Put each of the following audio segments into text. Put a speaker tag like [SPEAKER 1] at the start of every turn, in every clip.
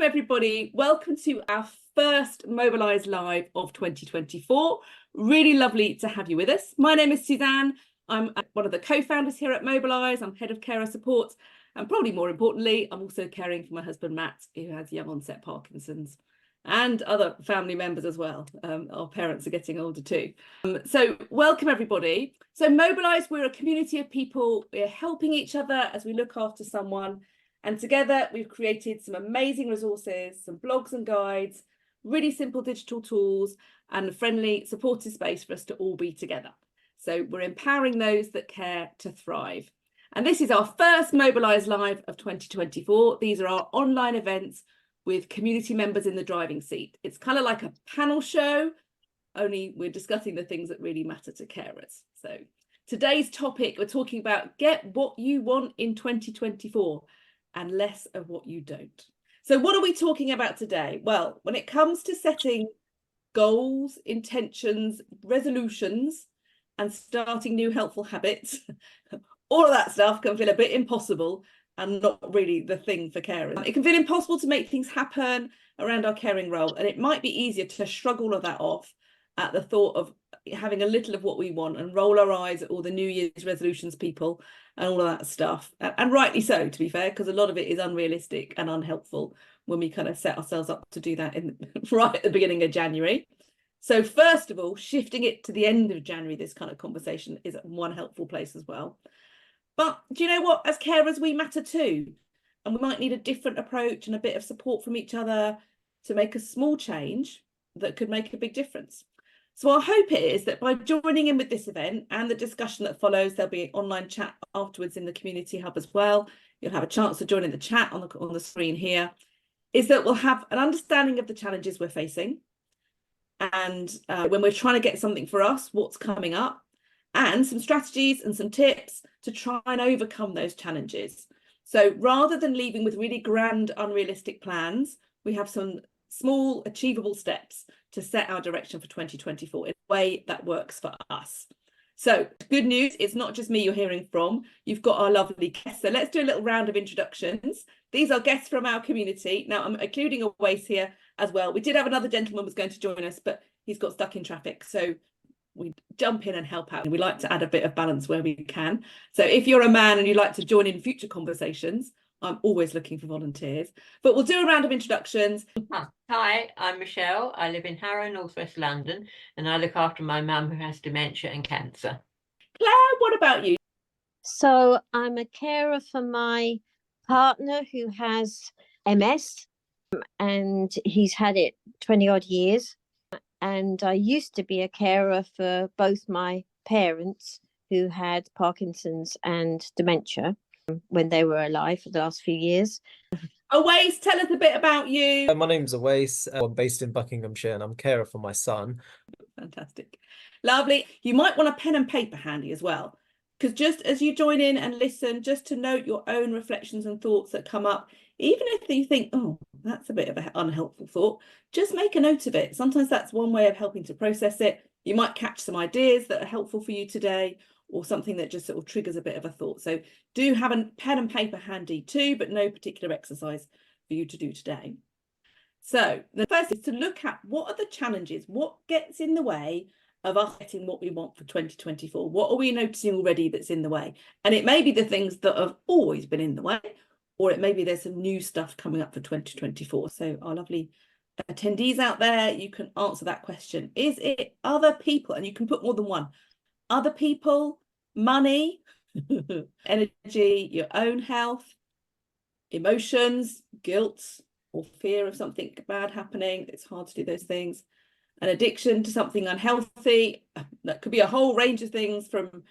[SPEAKER 1] everybody. Welcome to our first Mobilise Live of 2024. Really lovely to have you with us. My name is Suzanne. I'm one of the co-founders here at Mobilise. I'm head of carer support. And probably more importantly, I'm also caring for my husband, Matt, who has young onset Parkinson's, and other family members as well. Our parents are getting older too. So welcome everybody. So Mobilise, we're a community of people. We're helping each other as we look after someone. And together we've created some amazing resources, some blogs and guides, really simple digital tools, and a friendly, supportive space for us to all be together. So we're empowering those that care to thrive. And this is our first Mobilise Live of 2024. These are our online events with community members in the driving seat. It's kind of like a panel show, only we're discussing the things that really matter to carers. So today's topic, we're talking about get what you want in 2024 and less of what you don't. So what are we talking about today? Well, when it comes to setting goals, intentions, resolutions, and starting new helpful habits, all of that stuff can feel a bit impossible and not really the thing for carers. It can feel impossible to make things happen around our caring role, and it might be easier to shrug all of that off at the thought of having a little of what we want and roll our eyes at all the New Year's resolutions people and all of that stuff. And rightly so, to be fair, because a lot of it is unrealistic and unhelpful when we kind of set ourselves up to do that right at the beginning of January. So first of all, shifting it to the end of January, this kind of conversation is one helpful place as well. But do you know what? As carers, we matter too. And we might need a different approach and a bit of support from each other to make a small change that could make a big difference. So our hope is that by joining in with this event and the discussion that follows, there'll be an online chat afterwards in the community hub as well. You'll have a chance to join in the chat on the screen here, is that we'll have an understanding of the challenges we're facing. And when we're trying to get something for us, what's coming up, and some strategies and some tips to try and overcome those challenges. So rather than leaving with really grand, unrealistic plans, we have some small, achievable steps to set our direction for 2024 in a way that works for us. So good news, it's not just me you're hearing from, you've got our lovely guests. So let's do a little round of introductions. These are guests from our community. Now I'm including Awais here as well. We did have another gentleman who was going to join us, but he's got stuck in traffic. So we jump in and help out. And we like to add a bit of balance where we can. So if you're a man and you'd like to join in future conversations, I'm always looking for volunteers. But we'll do a round of introductions.
[SPEAKER 2] Hi, I'm Michelle. I live in Harrow, northwest London, and I look after my mum who has dementia and cancer.
[SPEAKER 1] Claire, what about you?
[SPEAKER 3] So I'm a carer for my partner who has MS, and he's had it 20 odd years. And I used to be a carer for both my parents who had Parkinson's and dementia when they were alive for the last few years.
[SPEAKER 1] Awais, tell us a bit about you.
[SPEAKER 4] My name's Awais. I'm based in Buckinghamshire and I'm carer for my son.
[SPEAKER 1] Fantastic. Lovely. You might want a pen and paper handy as well, because just as you join in and listen, just to note your own reflections and thoughts that come up, even if you think, oh, that's a bit of an unhelpful thought, just make a note of it. Sometimes that's one way of helping to process it. You might catch some ideas that are helpful for you today, or something that just sort of triggers a bit of a thought. So do have a pen and paper handy too, but no particular exercise for you to do today. So the first is to look at what are the challenges, what gets in the way of us getting what we want for 2024. What are we noticing already that's in the way? And it may be the things that have always been in the way, or it may be there's some new stuff coming up for 2024. So our lovely attendees out there, you can answer that question. Is it other people? And you can put more than one. Other people, money, energy, your own health, emotions, guilt, or fear of something bad happening. It's hard to do those things. An addiction to something unhealthy. That could be a whole range of things from,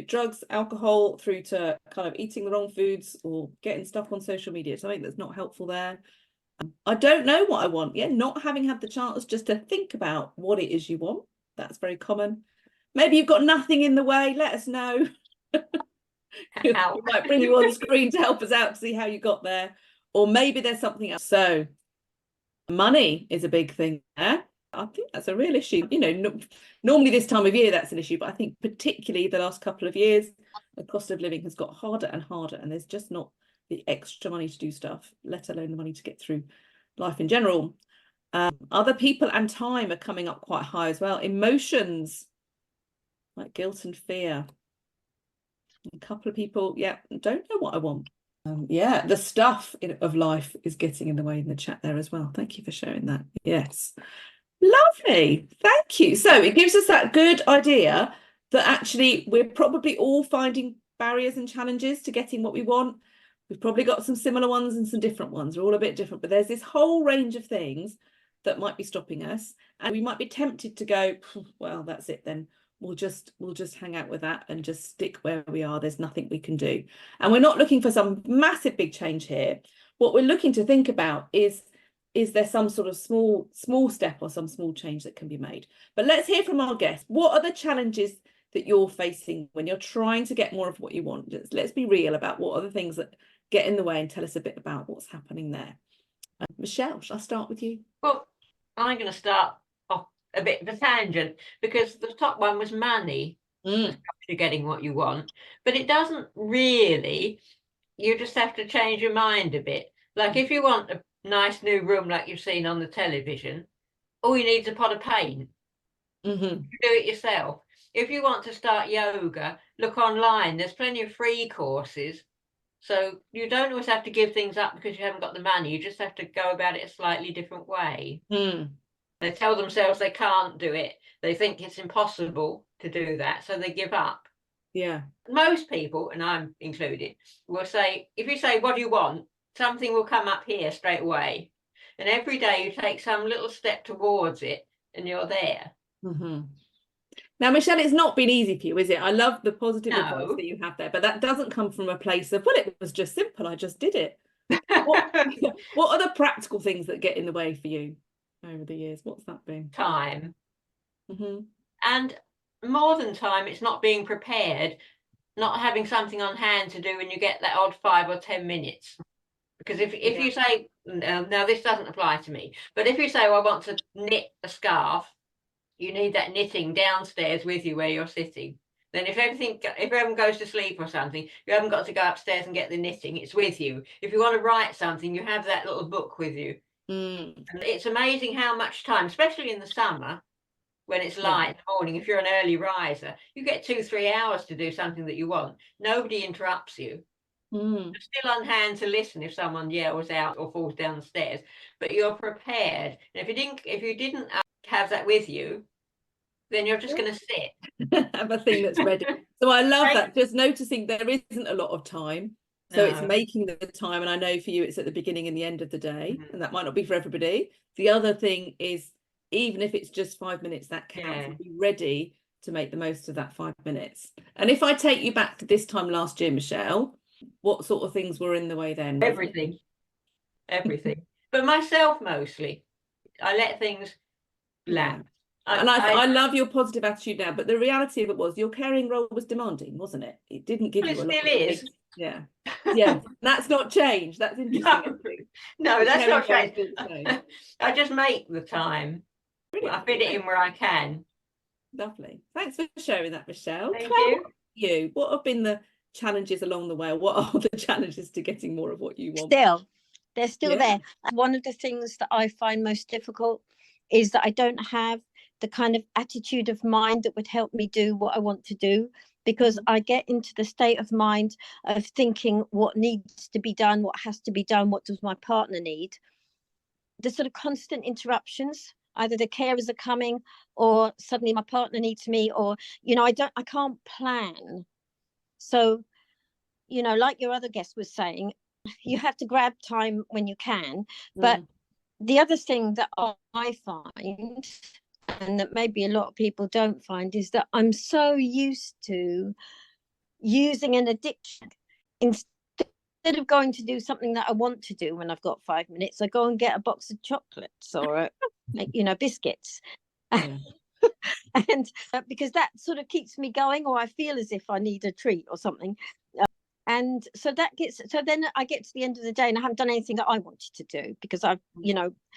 [SPEAKER 1] drugs, alcohol, through to kind of eating the wrong foods or getting stuck on social media, something that's not helpful there. I don't know what I want. Yeah, not having had the chance just to think about what it is you want. That's very common. Maybe you've got nothing in the way. Let us know. We might bring you on the screen to help us out to see how you got there. Or maybe there's something else. So money is a big thing there. I think that's a real issue. Normally this time of year that's an issue, but I think particularly the last couple of years, the cost of living has got harder and harder, and there's just not the extra money to do stuff, let alone the money to get through life in general. Other people and time are coming up quite high as well. Emotions like guilt and fear. A couple of people, yeah, don't know what I want. Yeah, the stuff of life is getting in the way in the chat there as well. Thank you for sharing that. Yes. Lovely. Thank you. So it gives us that good idea that actually we're probably all finding barriers and challenges to getting what we want. We've probably got some similar ones and some different ones. They're all a bit different, but there's this whole range of things that might be stopping us. And we might be tempted to go, well, that's it then. We'll just hang out with that and just stick where we are. There's nothing we can do. And we're not looking for some massive big change here. What we're looking to think about is there some sort of small step or some small change that can be made? But let's hear from our guests. What are the challenges that you're facing when you're trying to get more of what you want? Let's be real about what are the things that get in the way, and tell us a bit about what's happening there. Michelle, shall I start with you?
[SPEAKER 2] Well, I'm going to start off a bit of a tangent, because the top one was money. You're getting what you want, but it doesn't really. You just have to change your mind a bit. Like if you want a nice new room like you've seen on the television, all you need is a pot of paint. You do it yourself. If you want to start yoga, look online. There's plenty of free courses. So you don't always have to give things up because you haven't got the money. You just have to go about it a slightly different way. They tell themselves they can't do it. They think it's impossible to do that, so they give up.
[SPEAKER 1] Yeah.
[SPEAKER 2] Most people, and I'm included, will say, if you say, what do you want? Something will come up here straight away. And every day you take some little step towards it and you're there.
[SPEAKER 1] Now, Michelle, it's not been easy for you, is it? I love the positive advice
[SPEAKER 2] No.
[SPEAKER 1] that you have there, but that doesn't come from a place of, well, it was just simple. I just did it. What are the practical things that get in the way for you over the years? What's that been?
[SPEAKER 2] Time. And more than time, it's not being prepared, not having something on hand to do when you get that odd 5 or 10 minutes. Because if you say, now this doesn't apply to me, but if you say, well, I want to knit a scarf, you need that knitting downstairs with you where you're sitting. Then if everyone goes to sleep or something, you haven't got to go upstairs and get the knitting, it's with you. If you want to write something, you have that little book with you. And it's amazing how much time, especially in the summer, when it's light in the morning, if you're an early riser, you get 2-3 hours to do something that you want. Nobody interrupts you. You're still on hand to listen if someone yells out or falls down the stairs, but you're prepared. And if you didn't have that with you, then you're just going to sit.
[SPEAKER 1] Have a thing that's ready. So I love that. Just noticing there isn't a lot of time. So it's making the time. And I know for you, it's at the beginning and the end of the day. And that might not be for everybody. The other thing is, even if it's just 5 minutes, that counts. And be ready to make the most of that 5 minutes. And if I take you back to this time last year, Michelle, what sort of things were in the way then?
[SPEAKER 2] Everything. But myself mostly. I let things lapse.
[SPEAKER 1] And I love your positive attitude now, but the reality of it was your caring role was demanding, wasn't it? It didn't give you a lot.
[SPEAKER 2] It still is.
[SPEAKER 1] Yeah. That's not changed. That's interesting.
[SPEAKER 2] No, that's not changed. I just make the time. Brilliant. I fit it in where I can.
[SPEAKER 1] Lovely. Thanks for sharing that, Michelle.
[SPEAKER 2] Thank
[SPEAKER 1] you. What have been the challenges along the way? What are the challenges to getting more of what you want?
[SPEAKER 3] They're still there. One of the things that I find most difficult is that I don't have the kind of attitude of mind that would help me do what I want to do, because I get into the state of mind of thinking what needs to be done, what has to be done, what does my partner need. The sort of constant interruptions, either the carers are coming or suddenly my partner needs me, or, I can't plan. So, like your other guest was saying, you have to grab time when you can. But the other thing that I find, and that maybe a lot of people don't find, is that I'm so used to using an addiction. Instead of going to do something that I want to do when I've got 5 minutes, I go and get a box of chocolates or biscuits. And because that sort of keeps me going, or I feel as if I need a treat or something. And so then I get to the end of the day and I haven't done anything that I wanted to do, because I've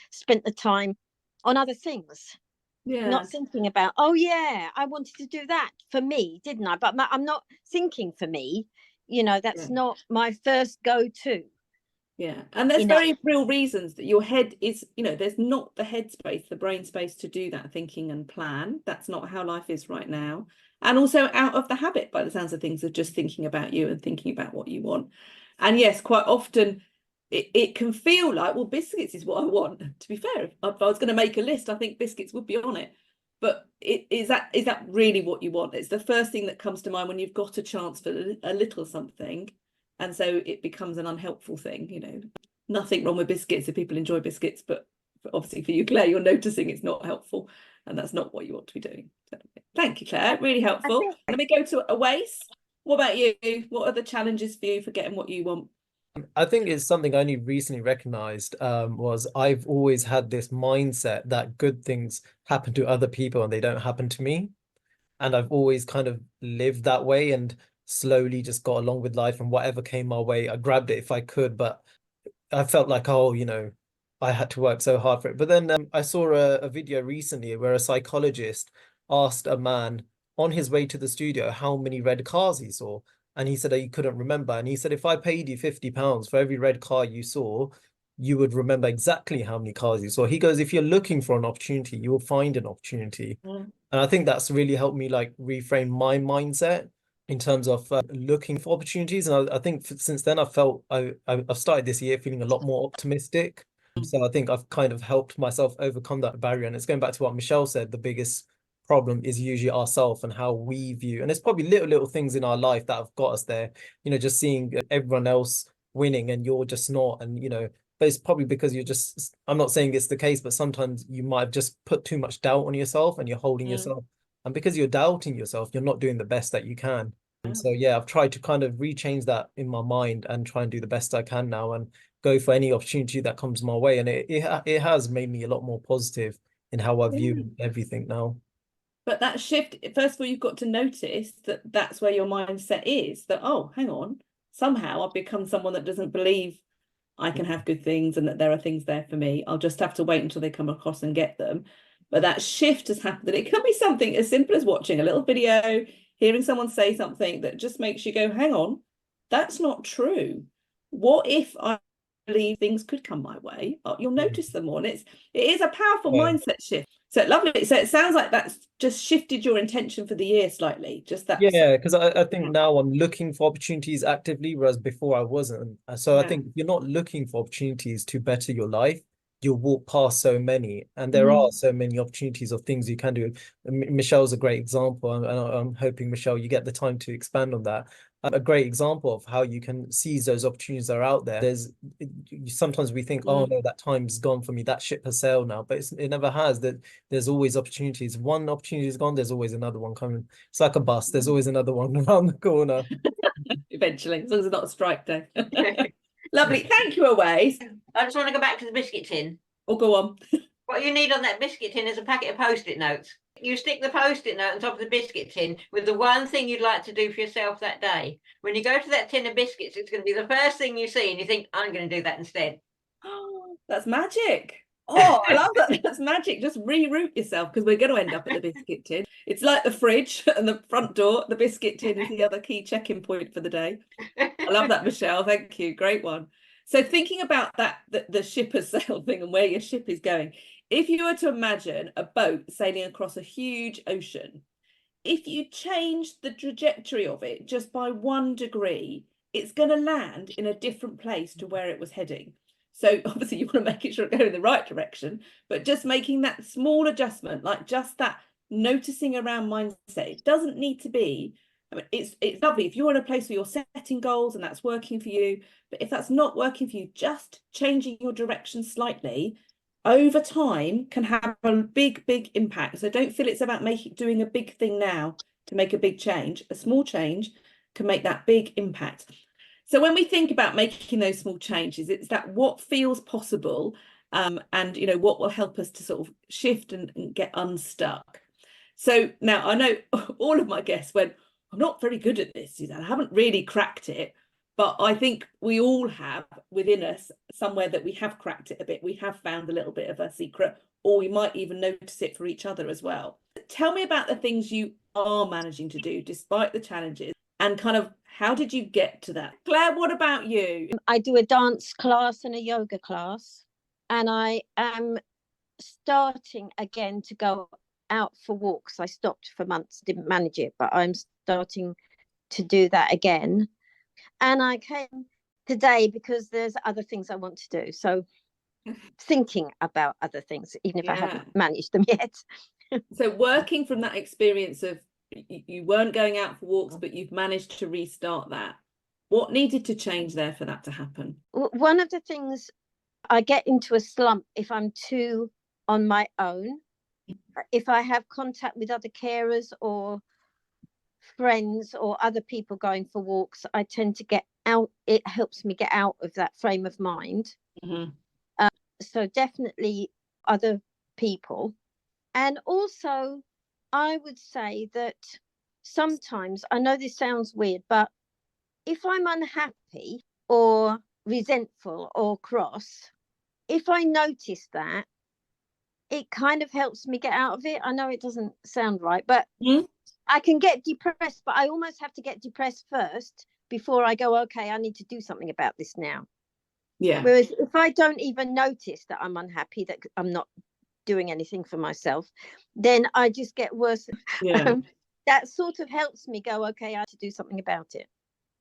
[SPEAKER 3] spent the time on other things. Not thinking about, I wanted to do that for me, didn't I? But I'm not thinking for me. That's not my first go-to.
[SPEAKER 1] Yeah, and there's
[SPEAKER 3] enough.
[SPEAKER 1] very real reasons that your head is, there's not the headspace, the brain space to do that thinking and plan. That's not how life is right now. And also out of the habit, by the sounds of things, of just thinking about you and thinking about what you want. And yes, quite often it can feel like, well, biscuits is what I want. To be fair, if I was going to make a list, I think biscuits would be on it. But is that really what you want? It's the first thing that comes to mind when you've got a chance for a little something. And so it becomes an unhelpful thing, Nothing wrong with biscuits if people enjoy biscuits, but obviously for you, Claire, you're noticing it's not helpful, and that's not what you want to be doing. So, thank you, Claire, really helpful. Let me go to Awais. What about you? What are the challenges for you for getting what you want?
[SPEAKER 4] I think it's something I only recently recognized, was I've always had this mindset that good things happen to other people and they don't happen to me. And I've always kind of lived that way and slowly just got along with life, and whatever came my way, I grabbed it if I could. But I felt like, oh, I had to work so hard for it. But then I saw a video recently where a psychologist asked a man on his way to the studio how many red cars he saw. And he said that he couldn't remember. And he said, if I paid you £50 for every red car you saw, you would remember exactly how many cars you saw. He goes, if you're looking for an opportunity, you will find an opportunity.
[SPEAKER 1] Mm.
[SPEAKER 4] And I think that's really helped me like reframe my mindset in terms of looking for opportunities. And I think since then I've started this year feeling a lot more optimistic. So I think I've kind of helped myself overcome that barrier. And it's going back to what Michelle said, the biggest problem is usually ourselves and how we view. And it's probably little things in our life that have got us there, just seeing everyone else winning and you're just not. And, but it's probably because I'm not saying it's the case, but sometimes you might have just put too much doubt on yourself and you're holding yourself. And because you're doubting yourself, you're not doing the best that you can. And so, yeah, I've tried to kind of rechange that in my mind and try and do the best I can now and go for any opportunity that comes my way. And it has made me a lot more positive in how I view everything now.
[SPEAKER 1] But that shift, first of all, you've got to notice that that's where your mindset is, that, oh, hang on, somehow I've become someone that doesn't believe I can have good things and that there are things there for me. I'll just have to wait until they come across and get them. But that shift has happened. And it can be something as simple as watching a little video, hearing someone say something that just makes you go, hang on, that's not true. What if I believe things could come my way? You'll notice them more. And it is a powerful mindset shift. So lovely. So it sounds like that's just shifted your intention for the year slightly. Just that.
[SPEAKER 4] Yeah, because I think now I'm looking for opportunities actively, whereas before I wasn't. So I think if you're not looking for opportunities to better your life, you'll walk past so many, and there are so many opportunities of things you can do. Michelle's a great example, and I'm hoping, Michelle, you get the time to expand on that. A great example of how you can seize those opportunities that are out there. Sometimes we think, oh no, that time's gone for me, that ship has sailed now, but it never has. That there's always opportunities. One opportunity is gone, there's always another one coming. It's like a bus, there's always another one around the corner.
[SPEAKER 1] Eventually, as long as it's not a strike day. Lovely, thank you, Awais.
[SPEAKER 2] I just want to go back to the biscuit tin.
[SPEAKER 1] Oh, go on.
[SPEAKER 2] What you need on that biscuit tin is a packet of Post-it notes. You stick the Post-it note on top of the biscuit tin with the one thing you'd like to do for yourself that day. When you go to that tin of biscuits, it's going to be the first thing you see and you think, I'm going to do that instead.
[SPEAKER 1] Oh, that's magic. Oh, I love that. That's magic. Just reroute yourself, because we're going to end up at the biscuit tin. It's like the fridge and the front door. The biscuit tin is the other key check-in point for the day. I love that, Michelle. Thank you. Great one. So thinking about that, the ship has sailed thing and where your ship is going. If you were to imagine a boat sailing across a huge ocean, if you change the trajectory of it just by 1 degree, it's going to land in a different place to where it was heading. So obviously you want to make sure it goes in the right direction, but just making that small adjustment, like just that noticing around mindset. It doesn't need to be, I mean, it's lovely if you're in a place where you're setting goals and that's working for you, but if that's not working for you, just changing your direction slightly over time can have a big impact. So don't feel it's about doing a big thing now to make a big change. A small change can make that big impact. So when we think about making those small changes, it's that what feels possible, and what will help us to sort of shift and get unstuck. So now I know all of my guests went, I'm not very good at this, Suzanne. I haven't really cracked it, but I think we all have within us somewhere that we have cracked it a bit. We have found a little bit of a secret, or we might even notice it for each other as well. Tell me about the things you are managing to do despite the challenges and kind of how did you get to that? Claire, what about you?
[SPEAKER 3] I do a dance class and a yoga class, and I am starting again to go out for walks. I stopped for months, didn't manage it, but I'm starting to do that again. And I came today because there's other things I want to do. So thinking about other things, even if I haven't managed them yet.
[SPEAKER 1] So working from that experience of you weren't going out for walks, but you've managed to restart that. What needed to change there for that to happen?
[SPEAKER 3] One of the things, I get into a slump if I'm too on my own. If I have contact with other carers or friends or other people going for walks, I tend to get out. It helps me get out of that frame of mind. So definitely other people. And also, I would say that sometimes, I know this sounds weird, but if I'm unhappy or resentful or cross, if I notice that, it kind of helps me get out of it. I know it doesn't sound right, but I can get depressed, but I almost have to get depressed first before I go, okay, I need to do something about this now.
[SPEAKER 1] Yeah.
[SPEAKER 3] Whereas if I don't even notice that I'm unhappy, that I'm not doing anything for myself, then I just get worse.
[SPEAKER 1] Yeah.
[SPEAKER 3] That sort of helps me go, okay, I have to do something about it.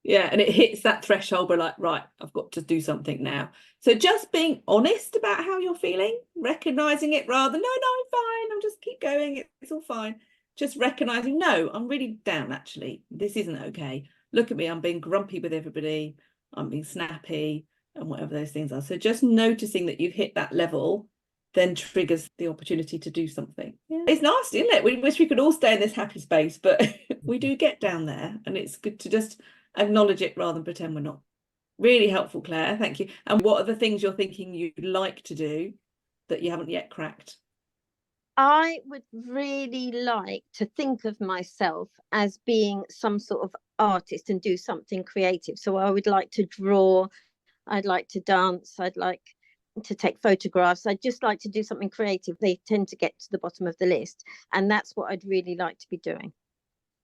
[SPEAKER 1] Yeah, and it hits that threshold where like, right, I've got to do something now. So just being honest about how you're feeling, recognizing it rather than, no, I'm fine, I'm just keep going, it's all fine. Just recognizing, no, I'm really down actually. This isn't okay. Look at me, I'm being grumpy with everybody, I'm being snappy and whatever those things are. So just noticing that you've hit that level then triggers the opportunity to do something. Yeah. It's nasty, isn't it? We wish we could all stay in this happy space, but we do get down there, and it's good to just acknowledge it rather than pretend we're not. Really helpful, Claire, thank you. And what are the things you're thinking you'd like to do that you haven't yet cracked?
[SPEAKER 3] I would really like to think of myself as being some sort of artist and do something creative. So I would like to draw, I'd like to dance, I'd like to take photographs. I'd just like to do something creative. They tend to get to the bottom of the list, and that's what I'd really like to be doing.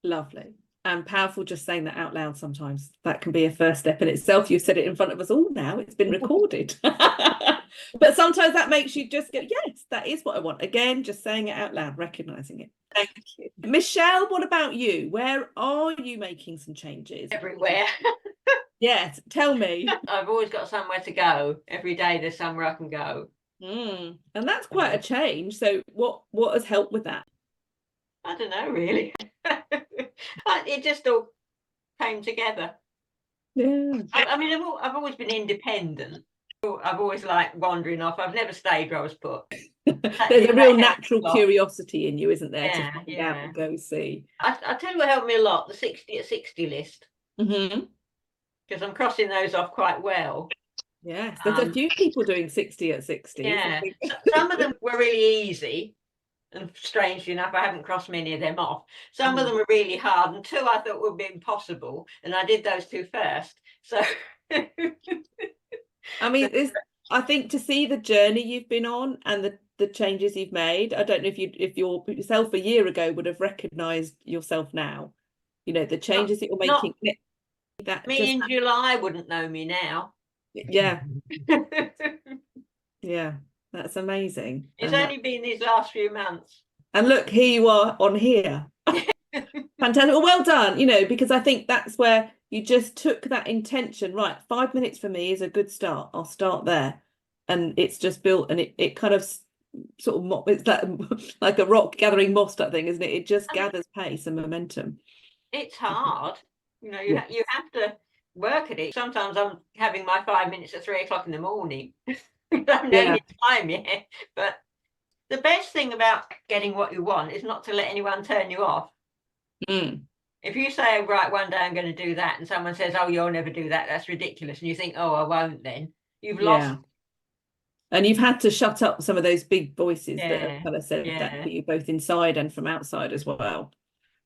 [SPEAKER 1] Lovely and powerful. Just saying that out loud sometimes, that can be a first step in itself. You said it in front of us all now, it's been recorded. But sometimes that makes you just go, yes, that is what I want. Again, just saying it out loud, recognizing it. Thank you. Michelle, what about you? Where are you making some changes?
[SPEAKER 2] Everywhere.
[SPEAKER 1] Yes, tell me.
[SPEAKER 2] I've always got somewhere to go. Every day there's somewhere I can go.
[SPEAKER 1] And that's quite a change. So what has helped with that?
[SPEAKER 2] I don't know, really. It just all came together.
[SPEAKER 1] Yeah.
[SPEAKER 2] I mean, I've always been independent. I've always liked wandering off. I've never stayed where I was put.
[SPEAKER 1] There's a real natural curiosity in you, isn't there,
[SPEAKER 2] Yeah,
[SPEAKER 1] to find out and go see.
[SPEAKER 2] I tell you what helped me a lot, the 60 at 60 list. Because I'm crossing those off quite well.
[SPEAKER 1] Yes, there's a few people doing 60 at 60.
[SPEAKER 2] Yeah, some of them were really easy, and strangely enough, I haven't crossed many of them off. Some of them were really hard, and two I thought would be impossible, and I did those two first. So,
[SPEAKER 1] I mean, I think to see the journey you've been on and the changes you've made. I don't know if yourself a year ago would have recognised yourself now. You know, the changes that you're making. That
[SPEAKER 2] me in July wouldn't know me now.
[SPEAKER 1] Yeah. Yeah, that's amazing.
[SPEAKER 2] It's only been these last few months.
[SPEAKER 1] And look, here you are on here. Fantastic. Well done, you know, because I think that's where you just took that intention, right? 5 minutes for me is a good start. I'll start there. And it's just built, and it kind of sort of, it's like a rock gathering moss type thing, isn't it? It just gathers pace and momentum.
[SPEAKER 2] It's hard. You know, you have to work at it. Sometimes I'm having my 5 minutes at 3 o'clock in the morning. I haven't any time yet. But the best thing about getting what you want is not to let anyone turn you off. If you say, right, one day I'm going to do that, and someone says, oh, you'll never do that, that's ridiculous, and you think, oh, I won't, then you've lost.
[SPEAKER 1] And you've had to shut up some of those big voices that have kind of said that for you, both inside and from outside as well.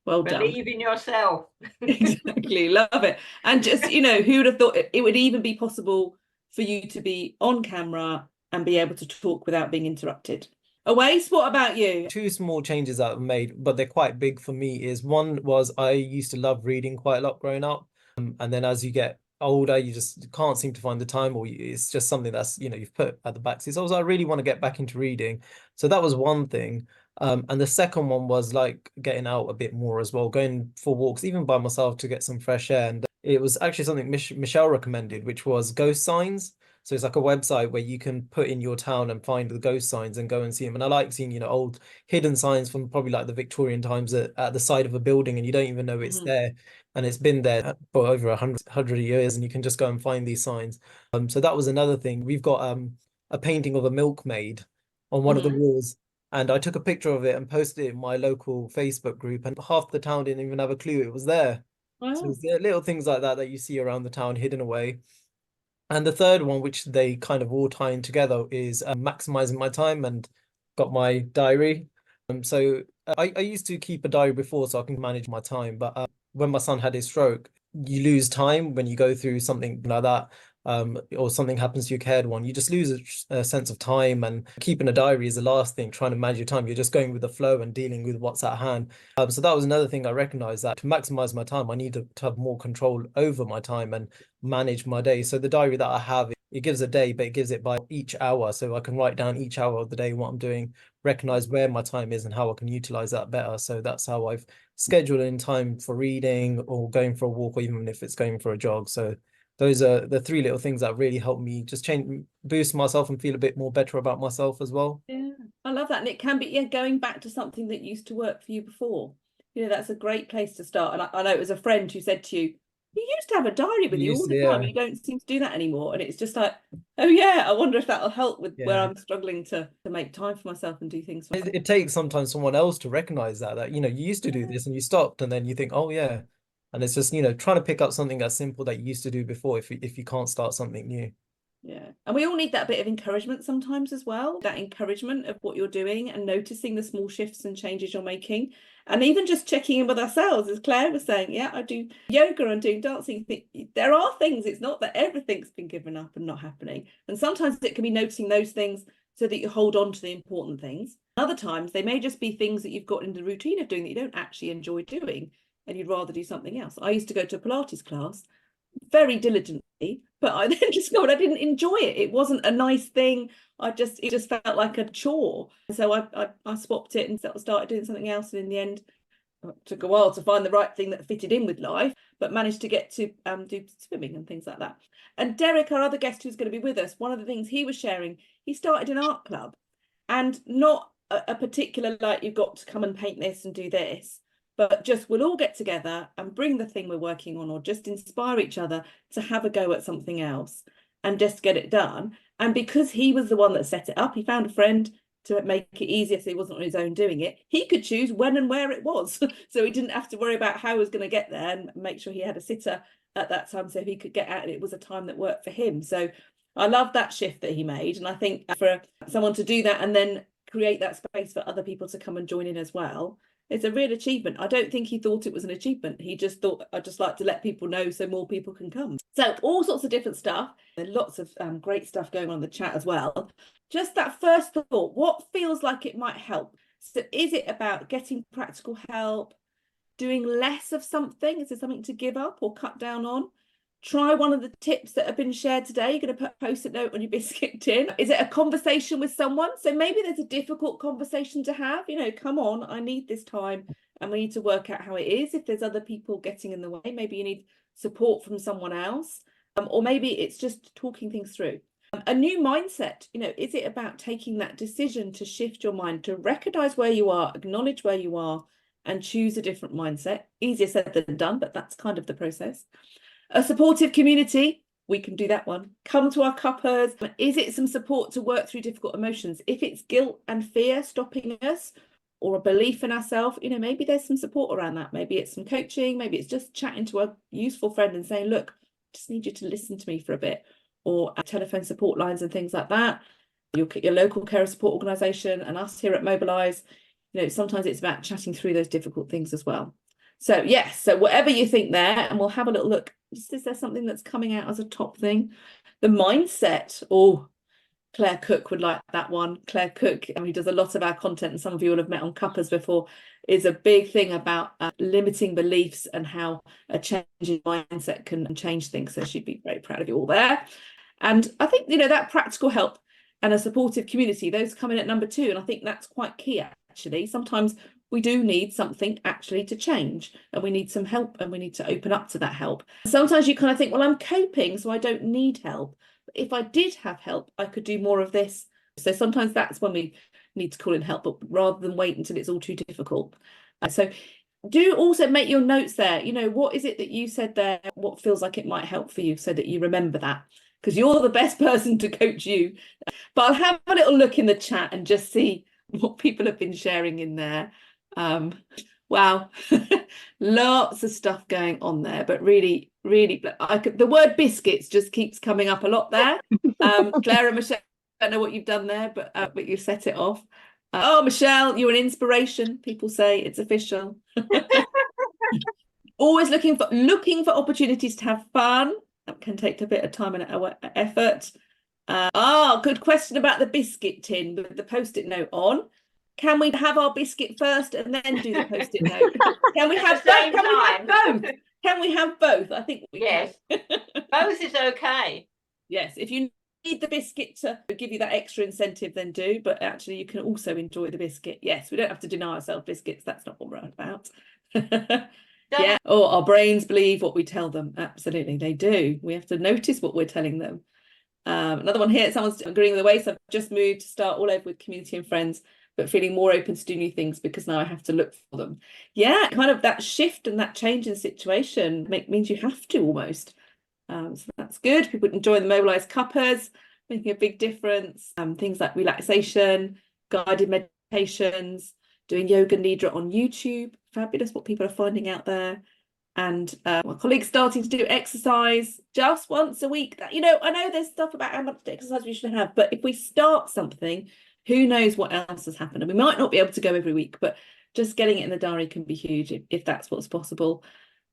[SPEAKER 1] Well done.
[SPEAKER 2] Believe in yourself.
[SPEAKER 1] Exactly. Love it. And just, you know, who would have thought it would even be possible for you to be on camera and be able to talk without being interrupted? a waste. What about you?
[SPEAKER 4] Two small changes that I've made, but they're quite big for me, is one was I used to love reading quite a lot growing up. And then as you get older, you just can't seem to find the time, or it's just something that's, you've put at the back seat. So I really want to get back into reading. So that was one thing. And the second one was like getting out a bit more as well, going for walks, even by myself to get some fresh air. And it was actually something Michelle recommended, which was ghost signs. So it's like a website where you can put in your town and find the ghost signs and go and see them. And I like seeing, old hidden signs from probably like the Victorian times at the side of a building, and you don't even know it's there. And it's been there for over 100 years, and you can just go and find these signs. So that was another thing. We've got a painting of a milkmaid on one of the walls. And I took a picture of it and posted it in my local Facebook group, and half the town didn't even have a clue it was there.
[SPEAKER 1] Wow.
[SPEAKER 4] So it's little things like that that you see around the town hidden away. And the third one, which they kind of all tie in together, is maximizing my time, and got my diary. So I used to keep a diary before so I can manage my time. But when my son had his stroke, you lose time when you go through something like that. Or something happens to your cared one, you just lose a sense of time. And keeping a diary is the last thing, trying to manage your time. You're just going with the flow and dealing with what's at hand. So that was another thing I recognized, that to maximize my time, I need to have more control over my time and manage my day. So the diary that I have, it gives a day, but it gives it by each hour. So I can write down each hour of the day, what I'm doing, recognize where my time is and how I can utilize that better. So that's how I've scheduled in time for reading or going for a walk, or even if it's going for a jog. So those are the three little things that really help me just boost myself and feel a bit more better about myself as well.
[SPEAKER 1] Yeah, I love that. And it can be, going back to something that used to work for you before. That's a great place to start. And I know it was a friend who said to you, you used to have a diary with you all the time. You don't seem to do that anymore. And it's just like, oh yeah, I wonder if that'll help with where I'm struggling to make time for myself and do things for myself.
[SPEAKER 4] It takes sometimes someone else to recognize that you used to do this and you stopped, and then you think, oh yeah. And it's just, trying to pick up something that's simple that you used to do before if you can't start something new.
[SPEAKER 1] Yeah. And we all need that bit of encouragement sometimes as well, that encouragement of what you're doing and noticing the small shifts and changes you're making. And even just checking in with ourselves, as Claire was saying, yeah, I do yoga and doing dancing. There are things, it's not that everything's been given up and not happening. And sometimes it can be noticing those things so that you hold on to the important things. Other times they may just be things that you've got in the routine of doing that you don't actually enjoy doing, and you'd rather do something else. I used to go to a Pilates class very diligently, but I then discovered I didn't enjoy it. It wasn't a nice thing. It just felt like a chore. So I swapped it and started doing something else. And in the end, it took a while to find the right thing that fitted in with life, but managed to get to do swimming and things like that. And Derek, our other guest who's going to be with us, one of the things he was sharing, he started an art club, and not a particular like you've got to come and paint this and do this, but just we'll all get together and bring the thing we're working on, or just inspire each other to have a go at something else and just get it done. And because he was the one that set it up, he found a friend to make it easier, so he wasn't on his own doing it. He could choose when and where it was. So he didn't have to worry about how he was going to get there, and make sure he had a sitter at that time so he could get out and it was a time that worked for him. So I love that shift that he made. And I think for someone to do that and then create that space for other people to come and join in as well, it's a real achievement. I don't think he thought it was an achievement. He just thought, I'd just like to let people know so more people can come. So all sorts of different stuff. There's lots of great stuff going on in the chat as well. Just that first thought, what feels like it might help? So is it about getting practical help, doing less of something? Is there something to give up or cut down on? Try one of the tips that have been shared today. You're going to put a post-it note on your biscuit tin. Is it a conversation with someone? So maybe there's a difficult conversation to have, come on, I need this time, and we need to work out how it is. If there's other people getting in the way, maybe you need support from someone else, or maybe it's just talking things through. A new mindset, is it about taking that decision to shift your mind, to recognize where you are, acknowledge where you are, and choose a different mindset? Easier said than done, but that's kind of the process. A supportive community, we can do that one. Come to our cuppers. Is it some support to work through difficult emotions? If it's guilt and fear stopping us, or a belief in ourselves, maybe there's some support around that. Maybe it's some coaching, maybe it's just chatting to a useful friend and saying, look, I just need you to listen to me for a bit, or telephone support lines and things like that. Your local carer support organisation and us here at Mobilise, sometimes it's about chatting through those difficult things as well. So yes, so whatever you think there, and we'll have a little look. Is there something that's coming out as a top thing? The mindset. Oh, Claire Cook would like that one. Claire Cook, who does a lot of our content, and some of you will have met on Cuppers before, is a big thing about limiting beliefs and how a change in mindset can change things. So she'd be very proud of you all there. And I think, that practical help and a supportive community, those come in at number 2. And I think that's quite key, actually. Sometimes we do need something actually to change, and we need some help, and we need to open up to that help. Sometimes you kind of think, well, I'm coping, so I don't need help. But if I did have help, I could do more of this. So sometimes that's when we need to call in help, but rather than wait until it's all too difficult. So do also make your notes there. What is it that you said there? What feels like it might help for you, so that you remember that, because you're the best person to coach you. But I'll have a little look in the chat and just see what people have been sharing in there. Wow, lots of stuff going on there, but really, the word biscuits just keeps coming up a lot there. Claire and Michelle, I don't know what you've done there, but you set it off. Oh, Michelle, you're an inspiration. People say it's official. Always looking for opportunities to have fun. That can take a bit of time and effort. Good question about the biscuit tin with the post-it note on. Can we have our biscuit first and then do the post-it note? Can we have both? Can we have both? I think we
[SPEAKER 2] can. Both is okay.
[SPEAKER 1] Yes, if you need the biscuit to give you that extra incentive, then do. But actually, you can also enjoy the biscuit. Yes, we don't have to deny ourselves biscuits. That's not what we're about. Yeah. Our brains believe what we tell them. Absolutely, they do. We have to notice what we're telling them. Another one here. Someone's agreeing with the way. So I've just moved to start all over with community and friends, but feeling more open to do new things because now I have to look for them. Yeah, kind of that shift and that change in situation means you have to almost. So that's good. People enjoy the Mobilise Cuppers, making a big difference. Things like relaxation, guided meditations, doing yoga nidra on YouTube. Fabulous what people are finding out there. And my colleagues starting to do exercise just once a week. I know there's stuff about how much exercise we should have, but if we start something, who knows what else has happened? And we might not be able to go every week, but just getting it in the diary can be huge if that's what's possible.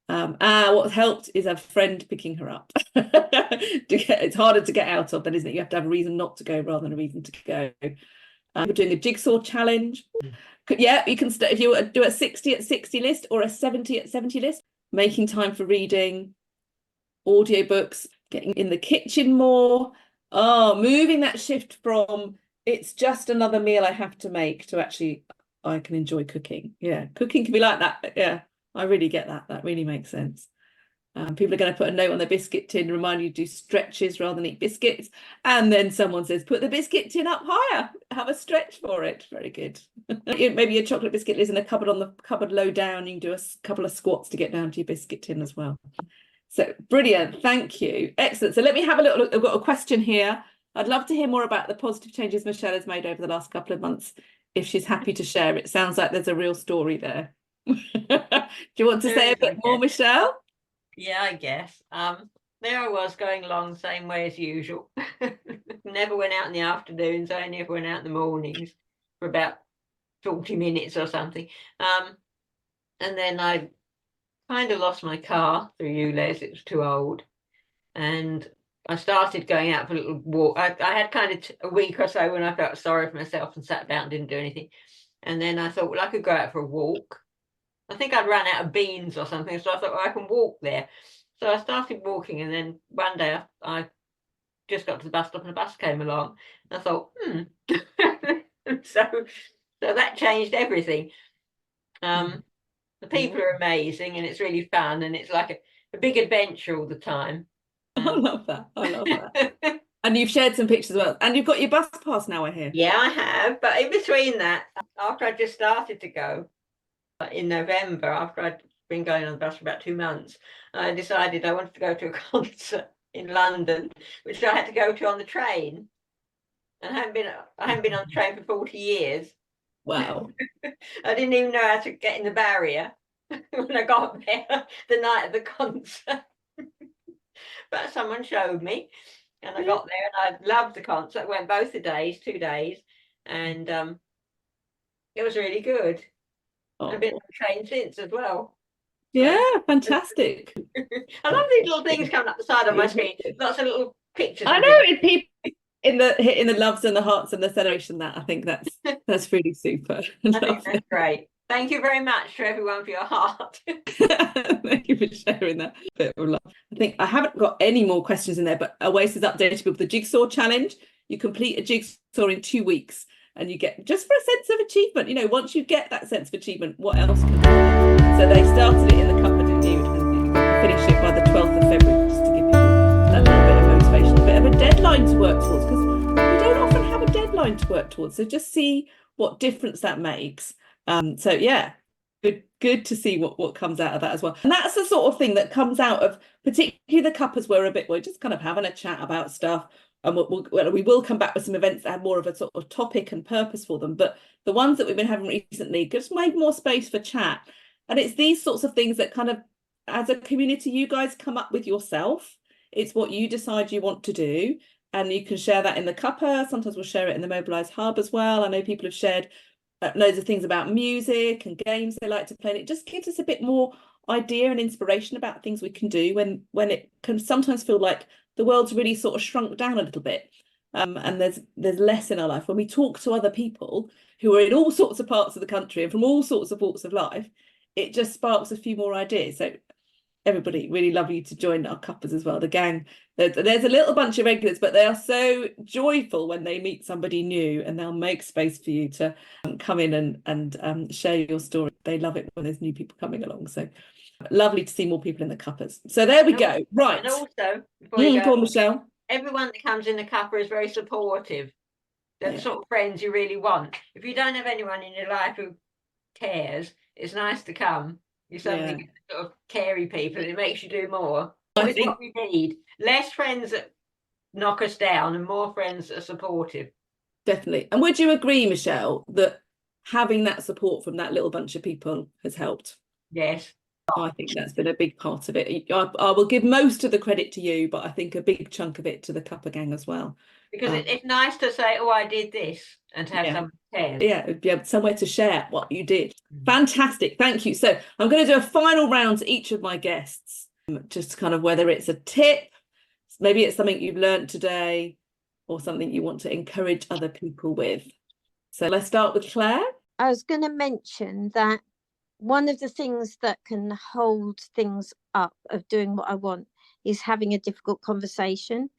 [SPEAKER 1] What helped is a friend picking her up. It's harder to get out of then, isn't it? You have to have a reason not to go rather than a reason to go. We're doing a jigsaw challenge. Yeah, you can if you do a 60 at 60 list or a 70 at 70 list, making time for reading, audiobooks, getting in the kitchen more. Moving that shift from it's just another meal I have to make to actually I can enjoy cooking. Yeah, cooking can be like that. Yeah, I really get that. That really makes sense. People are going to put a note on their biscuit tin, remind you to do stretches rather than eat biscuits. And then someone says, put the biscuit tin up higher, have a stretch for it. Very good. Maybe your chocolate biscuit is in a cupboard on the cupboard low down. You can do a couple of squats to get down to your biscuit tin as well. So brilliant. Thank you. Excellent. So let me have a little look. I've got a question here. I'd love to hear more about the positive changes Michelle has made over the last couple of months, if she's happy to share. It sounds like there's a real story there. Do you want to say a bit more, Michelle?
[SPEAKER 2] Yeah, I guess. There I was going along the same way as usual. Never went out in the afternoons. I only ever went out in the mornings for about 40 minutes or something. And then I kind of lost my car through ULEZ. It was too old. And I started going out for a little walk. I had kind of a week or so when I felt sorry for myself and sat down and didn't do anything. And then I thought, well, I could go out for a walk. I think I'd run out of beans or something, so I thought, well, I can walk there. So I started walking, and then one day I just got to the bus stop and the bus came along. And I thought, so that changed everything. The people are amazing, and it's really fun, and it's like a big adventure all the time.
[SPEAKER 1] I love that. I love that. And you've shared some pictures as well. And you've got your bus pass now, I hear.
[SPEAKER 2] Yeah, I have. But in between that, after I just started to go, in November, after I'd been going on the bus for about 2 months, I decided I wanted to go to a concert in London, which I had to go to on the train. And I haven't been on the train for 40 years.
[SPEAKER 1] Wow.
[SPEAKER 2] I didn't even know how to get in the barrier when I got there the night of the concert. But someone showed me, and I got there, and I loved the concert. I went both the days, 2 days, and it was really good. I've been on the train since as well.
[SPEAKER 1] Yeah, fantastic.
[SPEAKER 2] I love these little things coming up the side of my screen. Lots of little pictures.
[SPEAKER 1] I know hitting the loves and the hearts and the celebration. That I think that's really super.
[SPEAKER 2] I think that's great. Thank you very much to everyone for your heart.
[SPEAKER 1] Thank you for sharing that bit of love. I think I haven't got any more questions in there, but Oasis updated people with the jigsaw challenge. You complete a jigsaw in 2 weeks and you get, just for a sense of achievement, you know, once you get that sense of achievement, what else can you do? So they started it in the cupboard, didn't you? And finish it by the 12th of February, just to give people that little bit of motivation, a bit of a deadline to work towards, because we don't often have a deadline to work towards. So just see what difference that makes. So yeah, good to see what comes out of that as well. And that's the sort of thing that comes out of particularly the cuppers. We're just kind of having a chat about stuff, and we will come back with some events that have more of a sort of topic and purpose for them. But the ones that we've been having recently just made more space for chat. And it's these sorts of things that kind of, as a community, you guys come up with yourself. It's what you decide you want to do. And you can share that in the cuppa. Sometimes we'll share it in the Mobilise Hub as well. I know people have shared loads of things about music and games they like to play, and it just gives us a bit more idea and inspiration about things we can do when it can sometimes feel like the world's really sort of shrunk down a little bit, and there's less in our life. When we talk to other people who are in all sorts of parts of the country and from all sorts of walks of life, it just sparks a few more ideas. So everybody, really love you to join our cuppers as well. The gang, there's a little bunch of regulars, but they are so joyful when they meet somebody new, and they'll make space for you to come in and share your story. They love it when there's new people coming along. So lovely to see more people in the cuppers. So there we go. Right.
[SPEAKER 2] And also, before you
[SPEAKER 1] Go on,
[SPEAKER 2] go,
[SPEAKER 1] Michelle.
[SPEAKER 2] everyone that comes in the cuppa is very supportive. They're the sort of friends you really want. If you don't have anyone in your life who cares, it's nice to come. You suddenly get sort of carey people, and it makes you do more. It's what we need. Less friends that knock us down and more friends that are supportive. Definitely.
[SPEAKER 1] And would you agree, Michelle, that having that support from that little bunch of people has helped?
[SPEAKER 2] Yes.
[SPEAKER 1] I think that's been a big part of it. I will give most of the credit to you, but I think a big chunk of it to the cuppa gang as well.
[SPEAKER 2] Because it's nice to say, oh, I did this, and to have someone care.
[SPEAKER 1] Yeah, somewhere to share what you did. Fantastic. Thank you. So I'm going to do a final round to each of my guests, just kind of whether it's a tip, maybe it's something you've learned today, or something you want to encourage other people with. So let's start with Claire.
[SPEAKER 3] I was going to mention that one of the things that can hold things up of doing what I want is having a difficult conversation.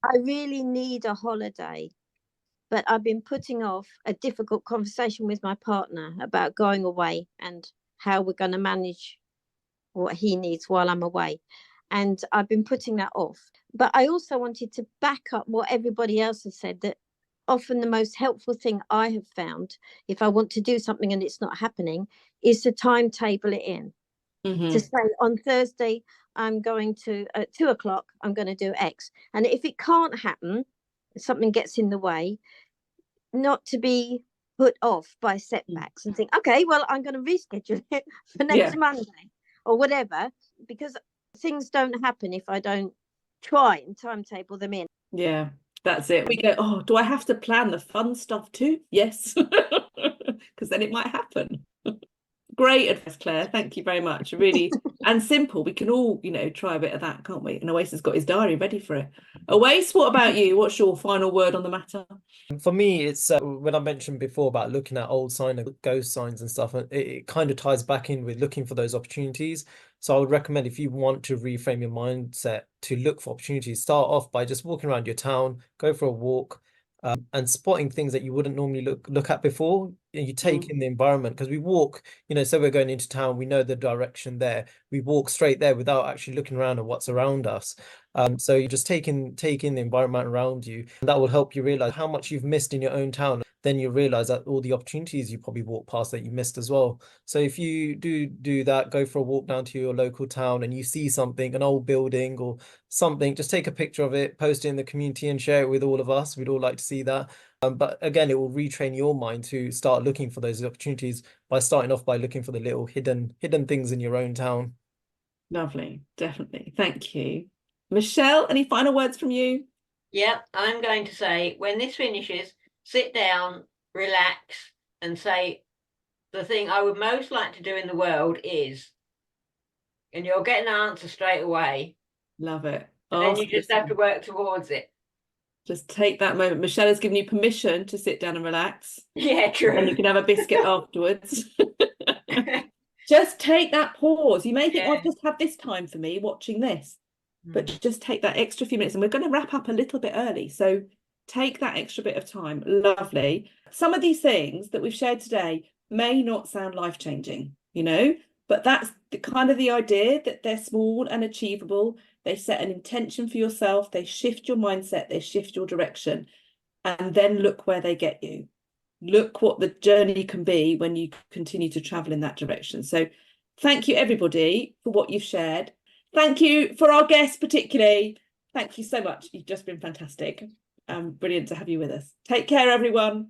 [SPEAKER 3] I really need a holiday, but I've been putting off a difficult conversation with my partner about going away and how we're going to manage what he needs while I'm away. And I've been putting that off. But I also wanted to back up what everybody else has said, that often the most helpful thing I have found, if I want to do something and it's not happening, is to timetable it in. To say on Thursday, I'm going to, at 2 o'clock, I'm going to do X. And if it can't happen, something gets in the way, not to be put off by setbacks and think, okay, well, I'm going to reschedule it for next Monday or whatever, because things don't happen if I don't try and timetable them in.
[SPEAKER 1] Yeah, that's it. We go, oh, do I have to plan the fun stuff too? Yes, because then it might happen. Great advice, Claire. Thank you very much. Really, and simple. We can all, try a bit of that, can't we? And Oasis has got his diary ready for it. Oasis, what about you? What's your final word on the matter?
[SPEAKER 4] For me, it's when I mentioned before about looking at old sign and ghost signs and stuff, it kind of ties back in with looking for those opportunities. So I would recommend, if you want to reframe your mindset to look for opportunities, start off by just walking around your town, go for a walk, and spotting things that you wouldn't normally look at before. You take in the environment, because we walk, so we're going into town, we know the direction there, we walk straight there without actually looking around at what's around us. So you just take in the environment around you, and that will help you realize how much you've missed in your own town. Then you realize that all the opportunities you probably walked past that you missed as well. So if you do that, go for a walk down to your local town and you see something, an old building or something, just take a picture of it, post it in the community and share it with all of us. We'd all like to see that. But again, it will retrain your mind to start looking for those opportunities by starting off by looking for the little hidden things in your own town.
[SPEAKER 1] Lovely, definitely. Thank you. Michelle, any final words from you?
[SPEAKER 2] Yeah, I'm going to say, when this finishes, sit down, relax, and say, the thing I would most like to do in the world is, and you'll get an answer straight away.
[SPEAKER 1] Love it.
[SPEAKER 2] And then you just have to work towards it.
[SPEAKER 1] Just take that moment. Michelle has given you permission to sit down and relax.
[SPEAKER 2] Yeah, true.
[SPEAKER 1] And you can have a biscuit afterwards. Just take that pause. You may think, well, I've just had this time for me watching this, but just take that extra few minutes. And we're going to wrap up a little bit early. So take that extra bit of time. Lovely. Some of these things that we've shared today may not sound life-changing, you know, but that's the idea, that they're small and achievable. They set an intention for yourself. They shift your mindset. They shift your direction. And then look where they get you. Look what the journey can be when you continue to travel in that direction. So thank you, everybody, for what you've shared. Thank you for our guests, particularly. Thank you so much. You've just been fantastic. Brilliant to have you with us. Take care, everyone.